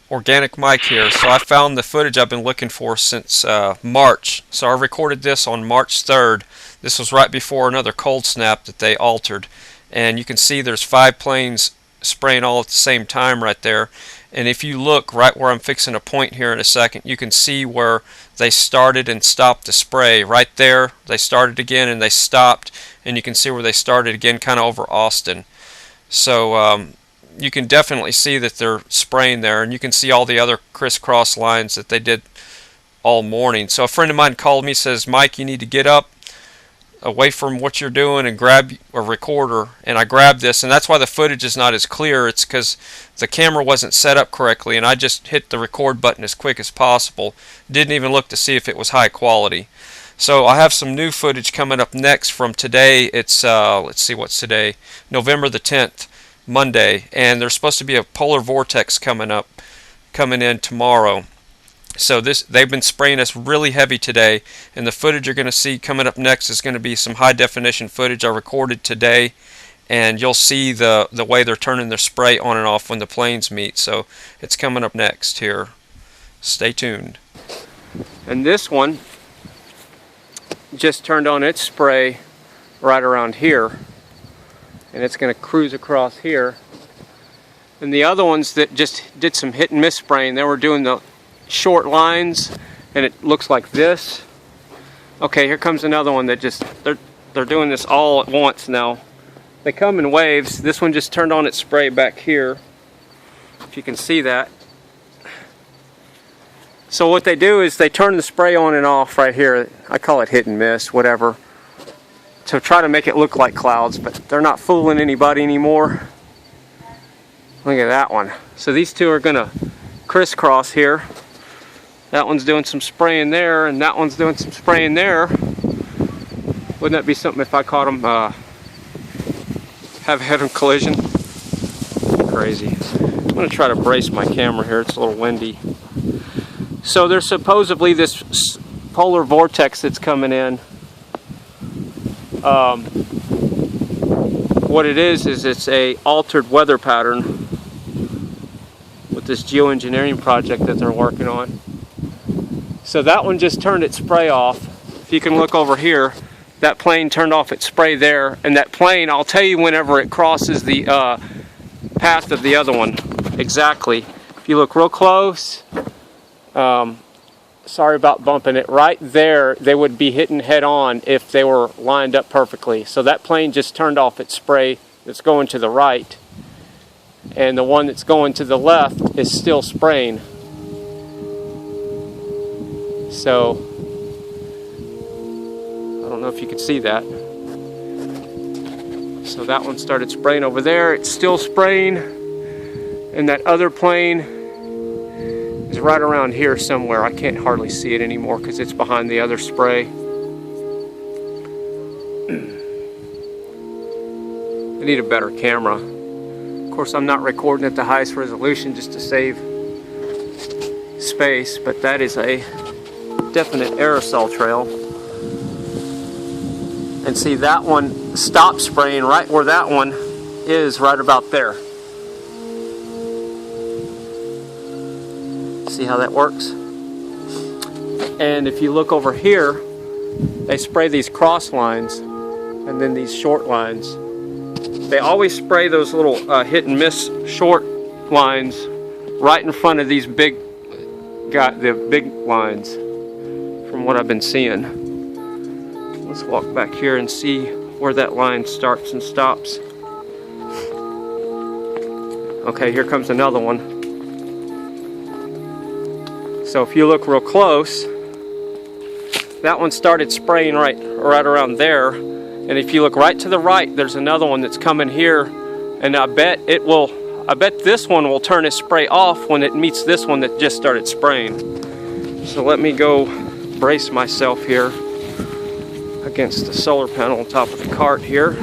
Organic Mike here. So I found the footage I've been looking for since March. So I recorded this on March 3rd. This was right before another cold snap that they altered. And you can see there's 5 planes spraying all at the same time right there. And if you look right where I'm fixing a point here in a second, you can see where they started and stopped the spray. Right there, they started again and they stopped. And you can see where they started again, kind of over Austin. So you can definitely see that they're spraying there, and you can see all the other crisscross lines that they did all morning. So a friend of mine called me, says, Mike, you need to get up away from what you're doing and grab a recorder. And I grabbed this, and that's why the footage is not as clear. It's because the camera wasn't set up correctly, and I just hit the record button as quick as possible. Didn't even look to see if it was high quality. So I have some new footage coming up next from today. It's let's see, what's today, November the 10th, Monday, and there's supposed to be a polar vortex coming in tomorrow. So they've been spraying us really heavy today, and the footage you're going to see coming up next is going to be some high definition footage I recorded today, and you'll see the way they're turning their spray on and off when the planes meet. So it's coming up next here. Stay tuned. And this one just turned on its spray right around here, and it's going to cruise across here. And the other ones that just did some hit and miss spraying, they were doing the short lines, and it looks like this. Okay, here comes another one that just they're doing this all at once now. They come in waves. This one just turned on its spray back here, if you can see that. So what they do is they turn the spray on and off right here. I call it hit and miss, whatever, to try to make it look like clouds, but they're not fooling anybody anymore. Look at that one. So these two are gonna crisscross here. That one's doing some spraying there, and that one's doing some spraying there. Wouldn't that be something if I caught them have a head-on collision? Crazy. I'm gonna try to brace my camera here. It's a little windy. So there's supposedly this polar vortex that's coming in. What it is it's a altered weather pattern with this geoengineering project that they're working on. So that one just turned its spray off. If you can look over here, that plane turned off its spray there, and that plane, I'll tell you whenever it crosses the path of the other one exactly. If you look real close, sorry about bumping it, right there they would be hitting head on if they were lined up perfectly. So that plane just turned off its spray that's going to the right, and the one that's going to the left is still spraying. So I don't know if you could see that. So that one started spraying over there, it's still spraying, and that other plane is right around here somewhere. I can't hardly see it anymore because it's behind the other spray. I need a better camera. Of course, I'm not recording at the highest resolution just to save space, but that is a definite aerosol trail. And see, that one stopped spraying right where that one is, right about there. See how that works? And if you look over here, they spray these cross lines and then these short lines. They always spray those little hit and miss short lines right in front of these the big lines, from what I've been seeing. Let's walk back here and see where that line starts and stops. Okay, here comes another one. So if you look real close, that one started spraying right around there. And if you look right to the right, there's another one that's coming here, and I bet this one will turn its spray off when it meets this one that just started spraying. So let me go brace myself here against the solar panel on top of the cart here.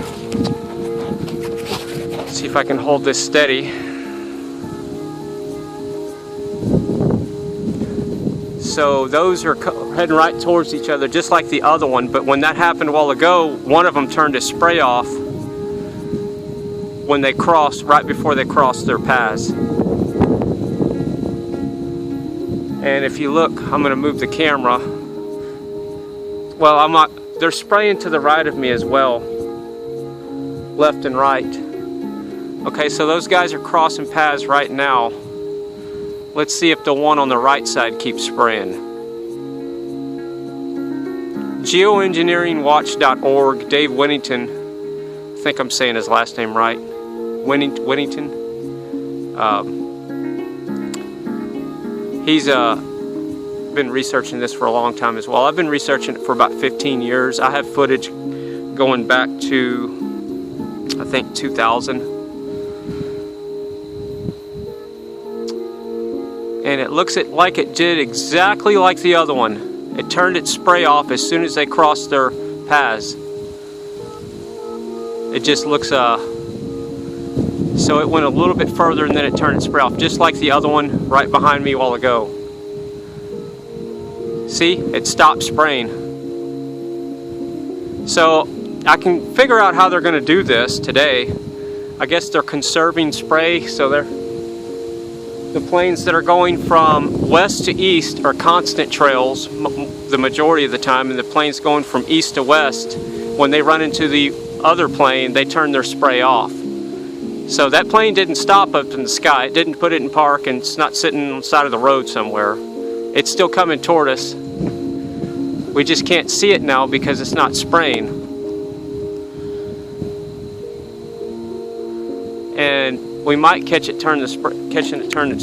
See if I can hold this steady. So those are heading right towards each other, just like the other one. But when that happened a while ago, one of them turned his spray off when they crossed, right before they crossed their paths. And if you look, I'm going to move the camera. Well, I'm not, they're spraying to the right of me as well, left and right. Okay, so those guys are crossing paths right now. Let's see if the one on the right side keeps spraying. Geo-Engineering Dave Whittington, I think I'm saying his last name right, Whittington. He's been researching this for a long time as well. I've been researching it for about 15 years. I have footage going back to, I think, 2000. And it looks like it did exactly like the other one. It turned its spray off as soon as they crossed their paths. It just looks, so it went a little bit further and then it turned its spray off, just like the other one right behind me a while ago. See, it stopped spraying. So I can figure out how they're going to do this today. I guess they're conserving spray, so the planes that are going from west to east are constant trails the majority of the time, and the planes going from east to west, when they run into the other plane, they turn their spray off. So that plane didn't stop up in the sky. It didn't put it in park, and it's not sitting on the side of the road somewhere. It's still coming toward us. We just can't see it now because it's not spraying. And we might catch it turn its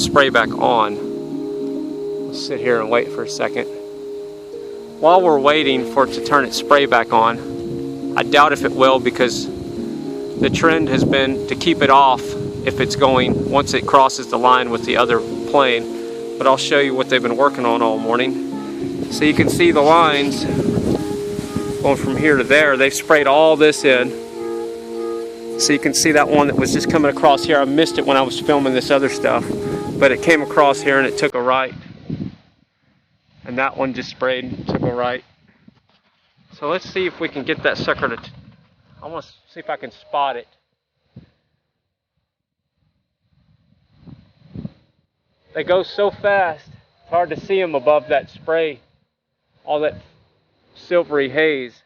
spray back on. Let's sit here and wait for a second. While we're waiting for it to turn its spray back on, I doubt if it will, because the trend has been to keep it off if it's going, once it crosses the line with the other plane. But I'll show you what they've been working on all morning. So you can see the lines going from here to there. They've sprayed all this in. So you can see that one that was just coming across here. I missed it when I was filming this other stuff, but it came across here and it took a right. And that one just sprayed and took a right. So let's see if we can get that sucker to, I want to see if I can spot it. They go so fast, it's hard to see them above that spray, all that silvery haze.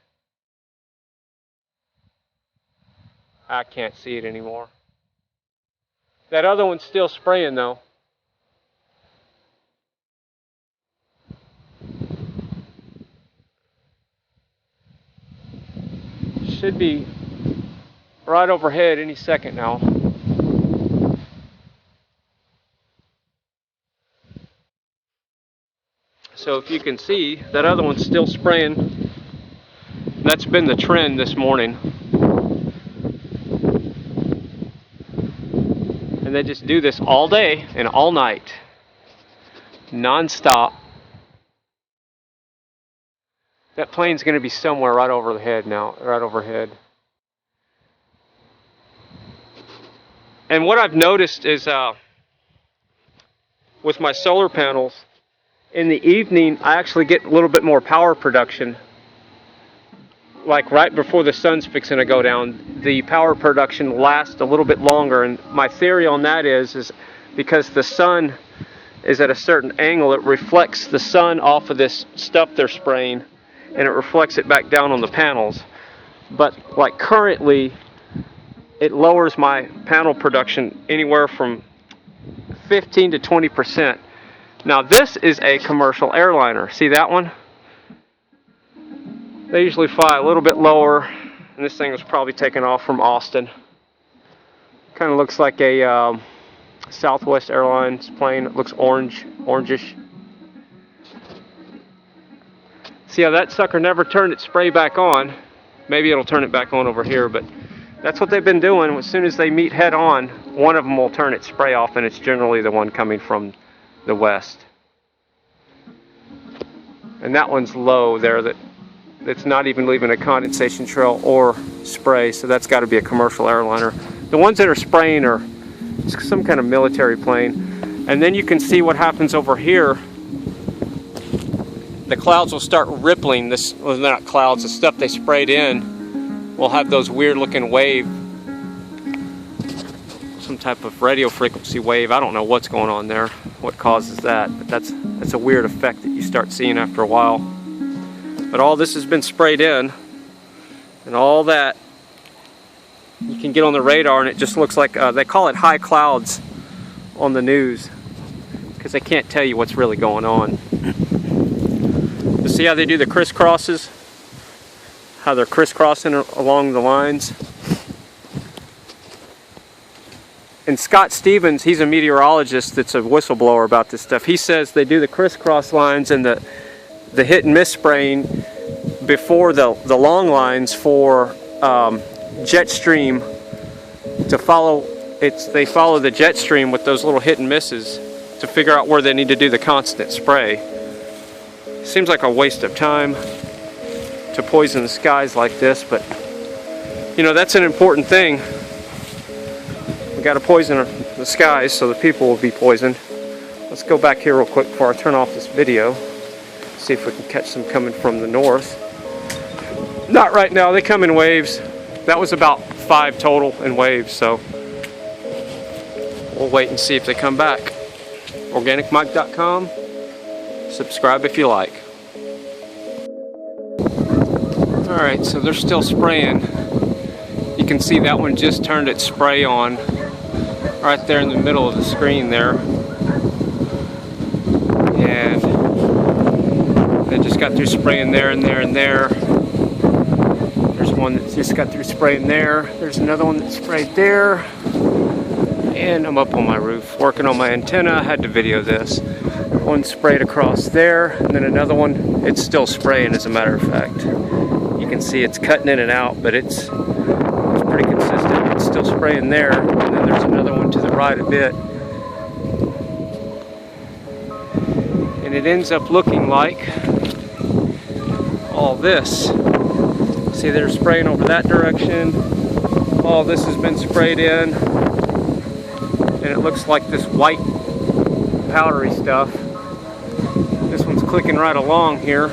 I can't see it anymore. That other one's still spraying though. Should be right overhead any second now. So if you can see, that other one's still spraying. That's been the trend this morning. And they just do this all day and all night, non-stop. That plane's going to be somewhere right over the head now, right overhead. And what I've noticed is with my solar panels, in the evening I actually get a little bit more power production. Like right before the sun's fixing to go down, the power production lasts a little bit longer. And my theory on that is because the sun is at a certain angle, it reflects the sun off of this stuff they're spraying, and it reflects it back down on the panels. But like currently, it lowers my panel production anywhere from 15 to 20%. Now this is a commercial airliner. See that one? They usually fly a little bit lower, and this thing was probably taken off from Austin. Kind of looks like a Southwest Airlines plane. It looks orangish. See how that sucker never turned its spray back on? Maybe it'll turn it back on over here, but that's what they've been doing. As soon as they meet head on, one of them will turn its spray off, and it's generally the one coming from the west. And that one's low there, that's not even leaving a condensation trail or spray, so that's got to be a commercial airliner. The ones that are spraying are some kind of military plane. And then you can see what happens over here. The clouds will start rippling. This, well, they're not clouds, the stuff they sprayed in will have those weird looking wave some type of radio frequency wave. I don't know what's going on there, what causes that, but that's a weird effect that you start seeing after a while. But all this has been sprayed in, and all that you can get on the radar, and it just looks like they call it high clouds on the news because they can't tell you what's really going on. You see how they do the crisscrosses? How they're crisscrossing along the lines. And Scott Stevens, he's a meteorologist that's a whistleblower about this stuff. He says they do the crisscross lines and the hit and miss spraying before the long lines for jet stream to follow. They follow the jet stream with those little hit and misses to figure out where they need to do the constant spray. Seems like a waste of time to poison the skies like this, but you know, that's an important thing. We got to poison the skies so the people will be poisoned. Let's go back here real quick before I turn off this video. See if we can catch some coming from the north. Not right now, they come in waves. That was about 5 total in waves, so we'll wait and see if they come back. OrganicMike.com. Subscribe if you like. Alright, so they're still spraying. You can see that one just turned its spray on right there in the middle of the screen there. And they just got through spraying there and there and there. There's one that just got through spraying there. There's another one that sprayed there. And I'm up on my roof working on my antenna. I had to video this. One sprayed across there, and then another one, it's still spraying as a matter of fact. You can see it's cutting in and out, but it's pretty consistent. It's still spraying there, and then there's another one to the right a bit. And it ends up looking like all this. See, they're spraying over that direction. All this has been sprayed in, and it looks like this white powdery stuff. This one's clicking right along here.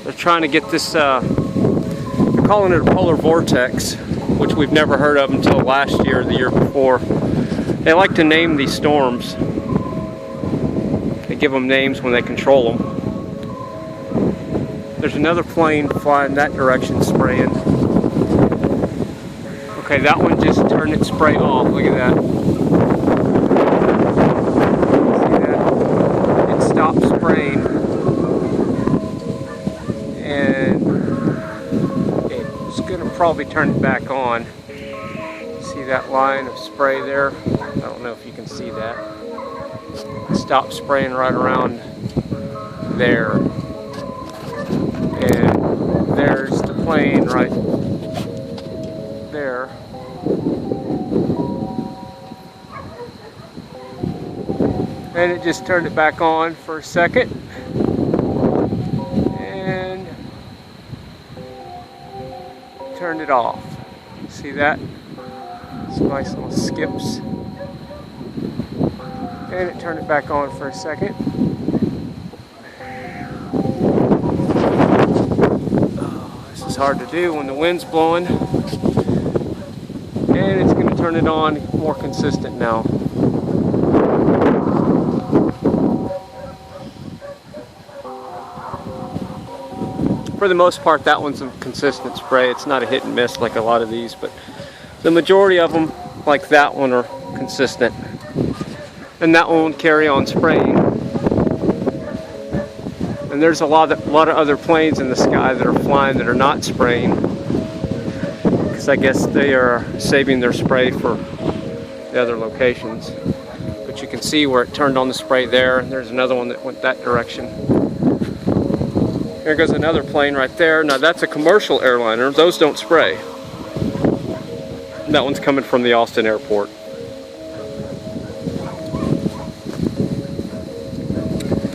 They're trying to get this, they're calling it a polar vortex, which we've never heard of until last year or the year before. They like to name these storms. They give them names when they control them. There's another plane flying that direction spraying. Okay, that one just turned its spray off. Look at that. See that? It stopped spraying. And it's going to probably turn it back on. See that line of spray there? I don't know if you can see that. It stopped spraying right around there. And there's the plane right there. And it just turned it back on for a second. And turned it off. See that? Some nice little skips. And it turned it back on for a second. It's hard to do when the wind's blowing, and it's going to turn it on more consistent now. For the most part, that one's a consistent spray. It's not a hit and miss like a lot of these, but the majority of them, like that one, are consistent, and that one will carry on spraying. And there's a lot of other planes in the sky that are flying that are not spraying, because I guess they are saving their spray for the other locations. But you can see where it turned on the spray there, and there's another one that went that direction. Here goes another plane right there. Now that's a commercial airliner. Those don't spray. And that one's coming from the Austin airport.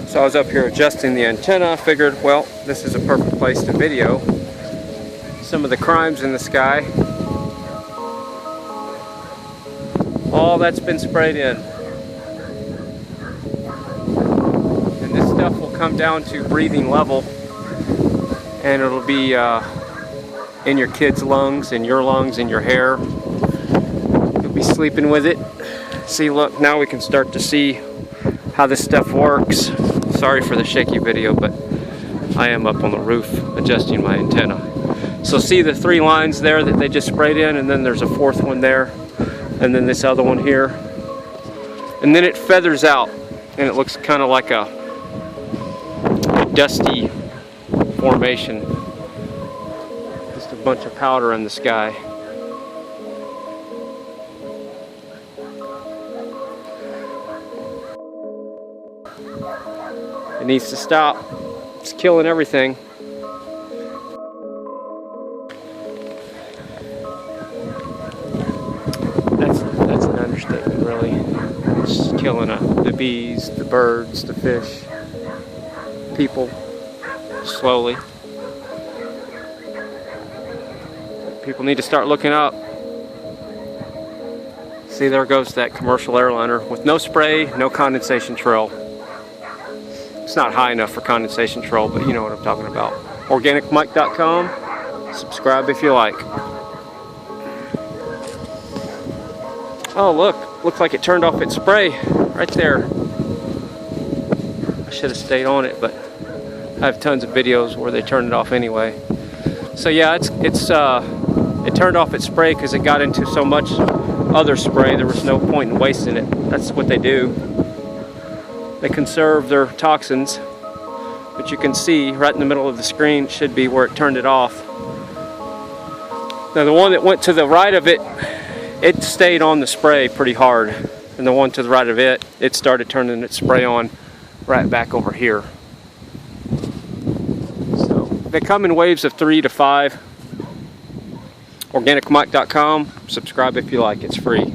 So I was up here adjusting the antenna. I figured, well, this is a perfect place to video some of the crimes in the sky. All that's been sprayed in. And this stuff will come down to breathing level and it'll be in your kids' lungs, in your lungs, in your hair. You'll be sleeping with it. See, look, now we can start to see how this stuff works. Sorry for the shaky video, but I am up on the roof adjusting my antenna. So see the 3 lines there that they just sprayed in, and then there's a 4th one there, and then this other one here. And then it feathers out, and it looks kind of like a dusty formation. Just a bunch of powder in the sky. It needs to stop. It's killing everything. That's an understatement, really. It's killing the bees, the birds, the fish, people, slowly. People need to start looking up. See, there goes that commercial airliner with no spray, no condensation trail. It's not high enough for condensation trail, but you know what I'm talking about. Organicmic.com. Subscribe if you like. Oh, look. Looks like it turned off its spray right there. I should have stayed on it, but I have tons of videos where they turn it off anyway. So yeah, it turned off its spray because it got into so much other spray. There was no point in wasting it. That's what they do. They conserve their toxins, but you can see right in the middle of the screen should be where it turned it off. Now the one that went to the right of it, it stayed on the spray pretty hard, and the one to the right of it, it started turning its spray on right back over here. So they come in waves of 3 to 5. Organicmic.com. Subscribe if you like. It's free.